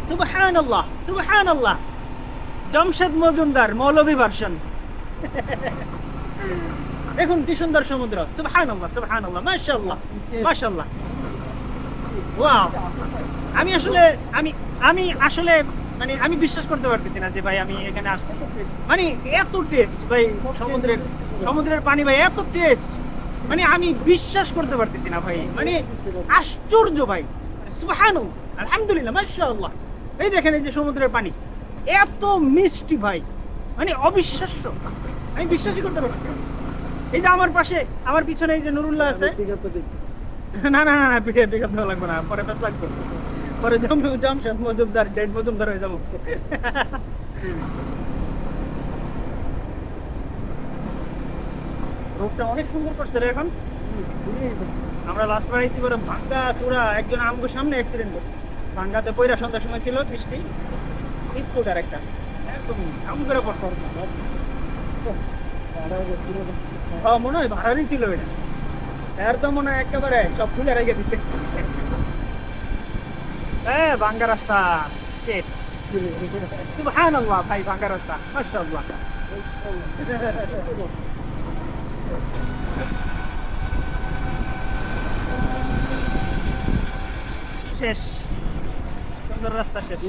সুবহানাল্লাহ সুবহানাল্লাহ, জামশেদ মজুমদার মৌলভী ভার্সন। দেখুন কি সুন্দর সমুদ্র, সুবহানাল্লাহ সুবহানাল্লাহ, মাশাআল্লাহ মাশাআল্লাহ। ওয়াও, আমি আসলে আমি আমি আসলে মানে আমি বিশ্বাস করতে পারতেছি না যে ভাই আমি এখানে আসছি। মানে এত টেস্ট ভাই, সমুদ্রের সমুদ্রের পানি ভাই এত টেস্ট, মানে আমি বিশ্বাস করতে পারতেছি না ভাই, মানে আশ্চর্য ভাই, সুবহানাল্লাহ আলহামদুলিল্লাহ মাশাআল্লাহ। এই দেখেন এই যে সমুদ্রের পানি এত মিষ্টি ভাই, মানে অবিশ্বাস্য, আমি বিশ্বাসই করতে পারছি না। এই যে আমার পাশে আমার পিছনে এই যে নুরুল্লাহ আছে। না না না না, পিঠে পিকআপ দেওয়া লাগবে না, পরে পেছ লাগবে, পরে জামশেদ মজুমদার ডেড মজুমদার হয়ে যাবো। রূপটা অনেক সুন্দর করছে রে এখন। আমরা লাস্ট বার আইসি করে ভাঙ্গা চূড়া, একজন আমগো সামনে অ্যাক্সিডেন্ট করছে, ভাঙ্গাতে পয়রা সন্ধ্যার সময় ছিল বৃষ্টি, স্কুটার একটা একদম আম করে পড়ছে। মনে হয় ভাড়ারই ছিল এটা, এর তো মনে হয় একেবারে সব খুলে রেখে দিছে। হ্যাঁ ভাঙ্গা রাস্তা, সুবহানাল্লাহ ভাই, ভাঙ্গা রাস্তা মাশাআল্লাহ। শেষ, সুন্দর রাস্তা শেষ।